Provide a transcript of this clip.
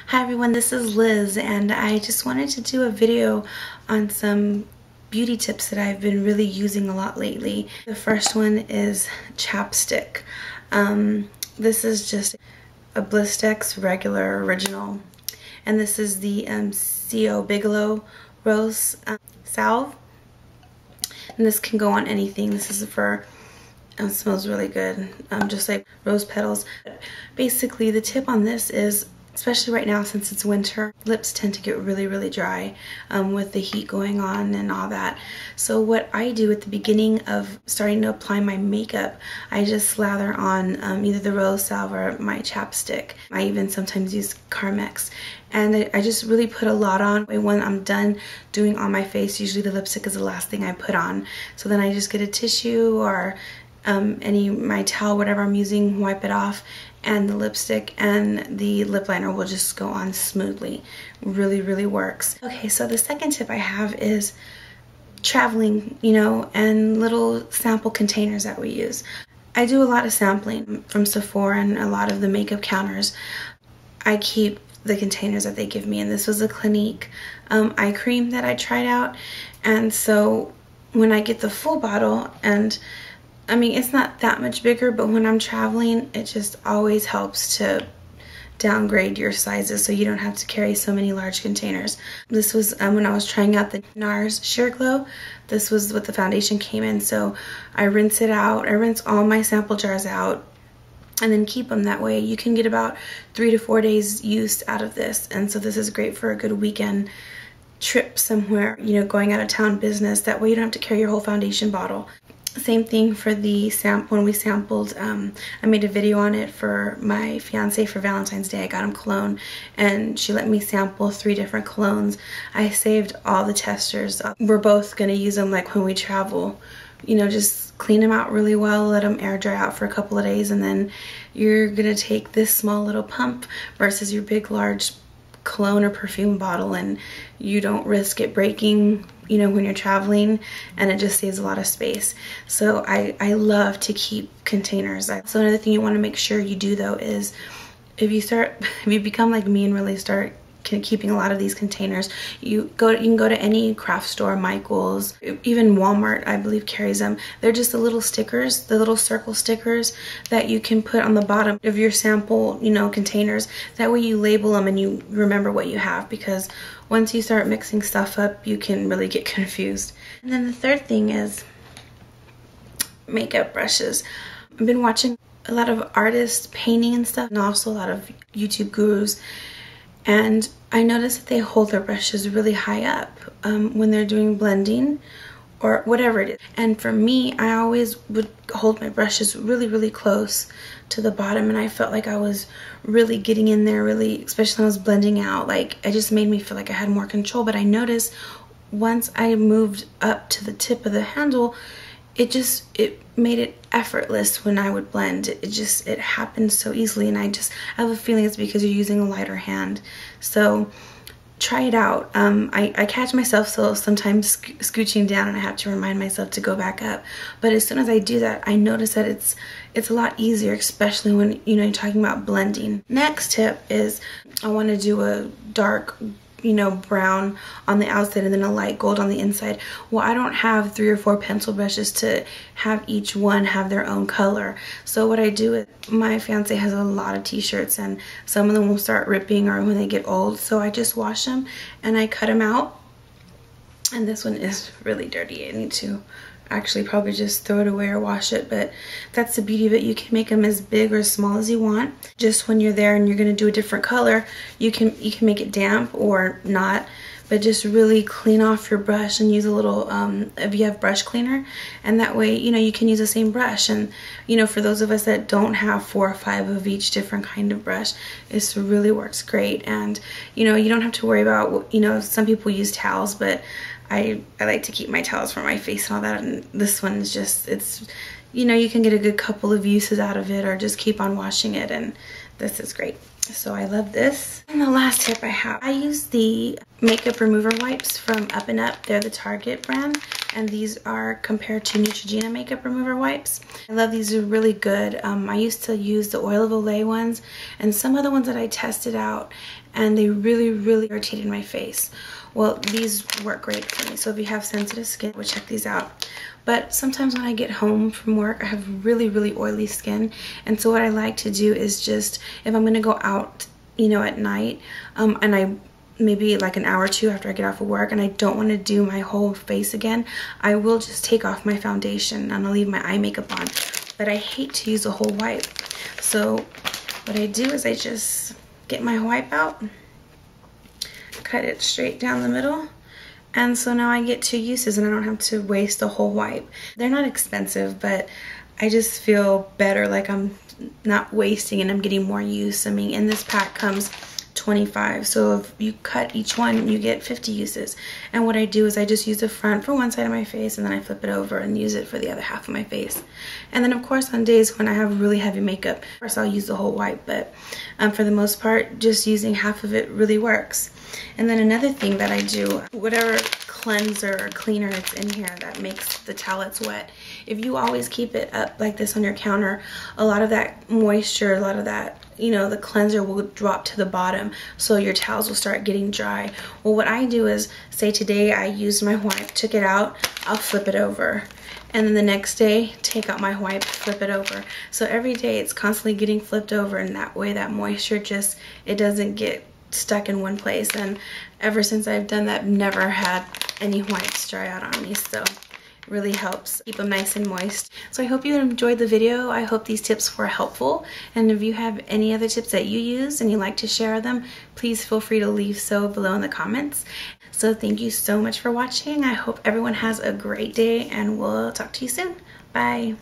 Hi everyone, this is Liz and I just wanted to do a video on some beauty tips that I've been really using a lot lately. The first one is chapstick. This is just a Blistex regular original, and this is the CO Bigelow Rose Salve, and this can go on anything. This is for it smells really good, just like rose petals. Basically, the tip on this is, especially right now since it's winter, lips tend to get really dry with the heat going on and all that. So what I do at the beginning of starting to apply my makeup, I just slather on either the rose salve or my chapstick. I even sometimes use Carmex, and I just really put a lot on. When I'm done doing on my face, usually the lipstick is the last thing I put on. So then I just get a tissue or my towel, whatever I'm using, wipe it off, and the lipstick and the lip liner will just go on smoothly. Really works. Okay, so the second tip I have is traveling, and little sample containers that we use. I do a lot of sampling from Sephora and a lot of the makeup counters. I keep the containers that they give me, and this was a Clinique eye cream that I tried out, and so when I get the full bottle, and I mean, it's not that much bigger, but when I'm traveling, it just always helps to downgrade your sizes so you don't have to carry so many large containers. This was when I was trying out the NARS Sheer Glow. This was what the foundation came in, so I rinse it out. I rinse all my sample jars out and then keep them. That way you can get about 3 to 4 days use out of this, and so this is great for a good weekend trip somewhere, going out of town business. That way you don't have to carry your whole foundation bottle. Same thing for the when we sampled. I made a video on it for my fiance for Valentine's Day. I got him cologne, and she let me sample 3 different colognes. I saved all the testers. We're both gonna use them like when we travel. Just clean them out really well, let them air dry out for a couple of days, and then you're gonna take this small little pump versus your big large cologne or perfume bottle, and you don't risk it breaking when you're traveling, and it just saves a lot of space. So I love to keep containers. So another thing you want to make sure you do though is if you become like me and really start keeping a lot of these containers, you can go to any craft store, Michael's, even Walmart I believe carries them. They're just the little stickers, the little circle stickers that you can put on the bottom of your sample containers. That way you label them and you remember what you have, because once you start mixing stuff up, you can really get confused. And then the third thing is makeup brushes. I've been watching a lot of artists painting and stuff, and also a lot of YouTube gurus, and I noticed that they hold their brushes really high up when they're doing blending or whatever it is. And for me, I always would hold my brushes really close to the bottom, and I felt like I was really getting in there, especially when I was blending out. Like, it just made me feel like I had more control. But I noticed once I moved up to the tip of the handle, it made it effortless when I would blend. It happened so easily, and I have a feeling it's because you're using a lighter hand. So try it out. I catch myself sometimes scooching down, and I have to remind myself to go back up. But as soon as I do that, I notice that it's a lot easier, especially when you're talking about blending. Next tip is I want to do a dark brown on the outside and then a light gold on the inside. Well, I don't have 3 or 4 pencil brushes to have each one have their own color. So what I do is, my fiance has a lot of t-shirts, and some of them will start ripping or when they get old. So I just wash them and I cut them out. And this one is really dirty. I need to actually probably just throw it away or wash it, but that's the beauty of it. You can make them as big or as small as you want. Just when you're there and you're going to do a different color, you can make it damp or not, but just really clean off your brush and use a little if you have brush cleaner, and that way you can use the same brush. And for those of us that don't have 4 or 5 of each different kind of brush, it really works great. And you don't have to worry about some people use towels, but I like to keep my towels for my face and all that, and this one is just, you can get a good couple of uses out of it, or just keep on washing it, and this is great. So I love this. And the last tip I have, I use the makeup remover wipes from Up and Up. They're the Target brand. and these are compared to Neutrogena makeup remover wipes. I love these, are really good. I used to use the Oil of Olay ones and some other ones that I tested out, and they really irritated my face. Well, these work great for me, so if you have sensitive skin, I would check these out. But sometimes when I get home from work, I have really oily skin, and so what I like to do is just, if I'm gonna go out, you know, at night, and I maybe like an hour or two after I get off of work and I don't want to do my whole face again, I will just take off my foundation and I'll leave my eye makeup on. But I hate to use a whole wipe, so what I do is I just get my wipe out, cut it straight down the middle, and so now I get 2 uses and I don't have to waste a whole wipe. They're not expensive, but I just feel better, like I'm not wasting and I'm getting more use. I mean, in this pack comes 25, so if you cut each one you get 50 uses. And what I do is I just use the front for one side of my face and then I flip it over and use it for the other half of my face. And then of course on days when I have really heavy makeup, of course I'll use the whole wipe, but for the most part just using half of it really works. And then another thing that I do, whatever cleanser or cleaner it's in here that makes the towelettes wet, if you always keep it up like this on your counter, a lot of that moisture, a lot of that, you know, the cleanser will drop to the bottom, so your towels will start getting dry. Well, what I do is, say today I used my wipe, took it out, I'll flip it over, and then the next day take out my wipe, flip it over. So every day it's constantly getting flipped over, and that way that moisture just, it doesn't get stuck in one place. And ever since I've done that, never had any wipes dry out on me, so really helps keep them nice and moist. So I hope you enjoyed the video. I hope these tips were helpful, and if you have any other tips that you use and you like to share them, please feel free to leave so below in the comments. So thank you so much for watching. I hope everyone has a great day, and we'll talk to you soon. Bye.